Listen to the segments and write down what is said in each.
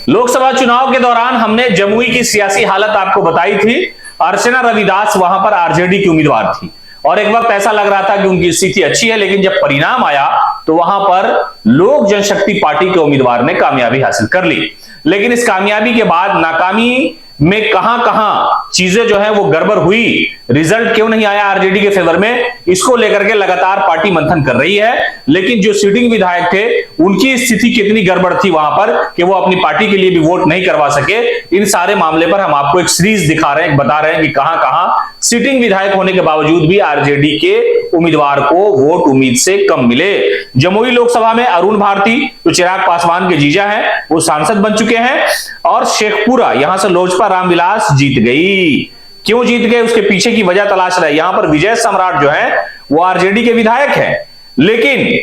लोकसभा चुनाव के दौरान हमने जमुई की सियासी हालत आपको बताई थी। अर्चना रविदास वहां पर आरजेडी की उम्मीदवार थी और एक वक्त ऐसा लग रहा था कि उनकी स्थिति अच्छी है, लेकिन जब परिणाम आया तो वहां पर लोक जनशक्ति पार्टी के उम्मीदवार ने कामयाबी हासिल कर ली। लेकिन इस कामयाबी के बाद नाकामी में कहां कहां चीजें जो है वो गड़बड़ हुई, रिजल्ट क्यों नहीं आया आरजेडी के फेवर में, इसको लेकर के लगातार पार्टी मंथन कर रही है। लेकिन जो सिटिंग विधायक थे उनकी स्थिति कितनी गड़बड़ थी वहां पर कि वो अपनी पार्टी के लिए भी वोट नहीं करवा सके, इन सारे मामले पर हम आपको एक सीरीज दिखा रहे हैं, बता रहे हैं कि कहां कहां सिटिंग विधायक होने के बावजूद भी आरजेडी के उम्मीदवार को वोट उम्मीद से कम मिले। जमुई लोकसभा में अरुण भारती जो चिराग पासवान के जीजा हैं वो सांसद बन चुके हैं और शेखपुरा यहां से लोजपा रामविलास जीत गई। क्यों जीत गए उसके पीछे की वजह तलाश रहे। यहां पर विजय सम्राट जो है वो आरजेडी के विधायक हैं, लेकिन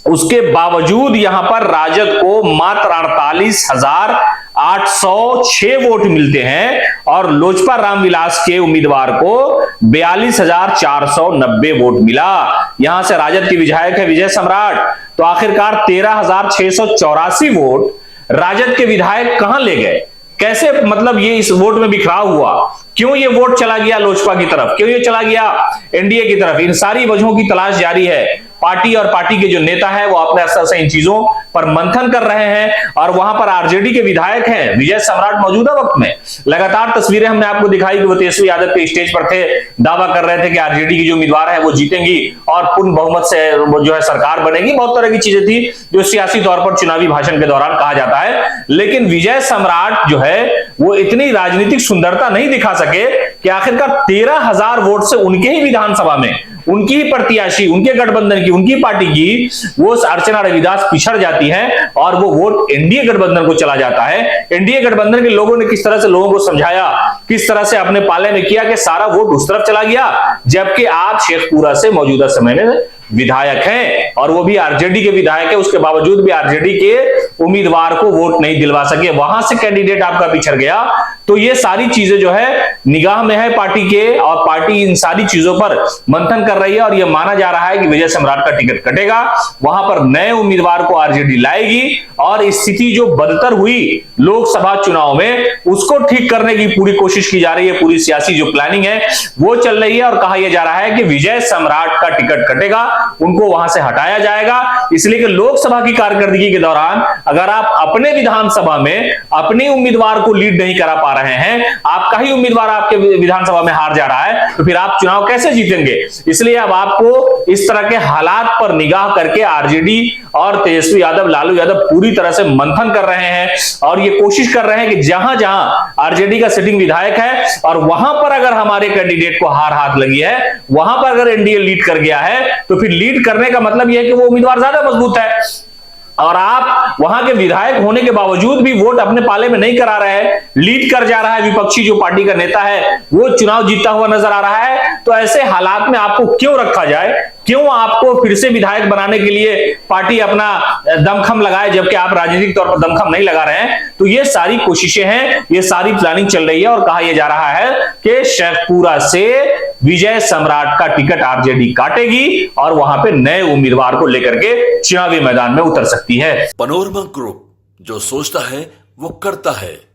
उसके बावजूद यहां पर राजद को मात्र 48,806 वोट मिलते हैं और लोजपा रामविलास के उम्मीदवार को 42,490 वोट मिला। यहां से राजद के विधायक है विजय सम्राट, तो आखिरकार 13,684 वोट राजद के विधायक कहां ले गए, कैसे मतलब ये इस वोट में बिखराव हुआ, क्यों ये वोट चला गया लोजपा की तरफ, क्यों ये चला गया एनडीए की तरफ, इन सारी वजहों की तलाश जारी है। पार्टी और पार्टी के जो नेता हैं वो अपने स्तर से इन चीजों पर मंथन कर रहे हैं और वहां पर आरजेडी के विधायक हैं विजय सम्राट मौजूदा वक्त में लगातार तस्वीरें हमने आपको दिखाई कि वो तेजस्वी यादव के स्टेज पर थे, दावा कर रहे थे कि आरजेडी की जो उम्मीदवार है वो जीतेंगी और पूर्ण बहुमत से जो है सरकार बनेगी। बहुत तरह की चीजें थी जो सियासी तौर पर चुनावी भाषण के दौरान कहा जाता है, लेकिन विजय सम्राट जो है वो इतनी राजनीतिक सुंदरता नहीं दिखा सके कि आखिरकार 13,000 वोट से उनके ही विधानसभा में उनकी ही प्रत्याशी, उनके गठबंधन की, उनकी पार्टी की वो अर्चना रविदास पिछड़ जाती है और वो वोट एनडीए गठबंधन को चला जाता है। एनडीए गठबंधन के लोगों ने किस तरह से लोगों को समझाया, किस तरह से अपने पाले में किया कि सारा वोट उस तरफ चला गया, जबकि आप शेखपुरा से मौजूदा समय में विधायक हैं और वो भी आरजेडी के विधायक है, उसके बावजूद भी आरजेडी के उम्मीदवार को वोट नहीं दिलवा सके, वहां से कैंडिडेट आपका पिछड़ गया। तो ये सारी चीजें जो है निगाह में है पार्टी के और पार्टी इन सारी चीजों पर मंथन कर रही है और यह माना जा रहा है कि विजय सम्राट का टिकट कटेगा, वहां पर नए उम्मीदवार को आरजेडी लाएगी और स्थिति जो बदतर हुई लोकसभा चुनाव में उसको ठीक करने की पूरी कोशिश की जा रही है। पूरी सियासी जो प्लानिंग है वो चल रही है और कहा यह जा रहा है कि विजय सम्राट का टिकट कटेगा, उनको वहां से हटाया जाएगा। इसलिए कि लोकसभा की कारकर्दगी के दौरान अगर आप अपने विधानसभा में अपने उम्मीदवार को लीड नहीं करा पा रहे हैं, आपका ही उम्मीदवार आपके विधानसभा में हार जा रहा है, तो फिर आप चुनाव कैसे जीतेंगे। इसलिए अब आपको इस तरह के हालात पर निगाह करके आरजेडी और तेजस्वी यादव, लालू यादव पूरी तरह से मंथन कर रहे हैं और ये कोशिश कर रहे हैं कि जहां जहां आरजेडी का सिटिंग विधायक है और वहां पर अगर हमारे कैंडिडेट को हार हाथ लगी है, वहां पर अगर एनडीए लीड कर गया है, तो फिर लीड करने का मतलब यह है कि वो उम्मीदवार ज्यादा मजबूत है और आप वहां के विधायक होने के बावजूद भी वोट अपने पाले में नहीं करा रहे हैं, लीड कर जा रहा है विपक्षी जो पार्टी का नेता है वो चुनाव जीतता हुआ नजर आ रहा है। तो ऐसे हालात में आपको क्यों रखा जाए, क्यों आपको फिर से विधायक बनाने के लिए पार्टी अपना दमखम लगाए, जबकि आप राजनीतिक तौर पर दमखम नहीं लगा रहे हैं। तो ये सारी कोशिशें हैं, ये सारी प्लानिंग चल रही है और कहा यह जा रहा है कि शेखपुरा से विजय सम्राट का टिकट आरजेडी काटेगी और वहां पे नए उम्मीदवार को लेकर के चुनावी मैदान में उतर सकती है। पनोरमा ग्रुप, जो सोचता है वो करता है।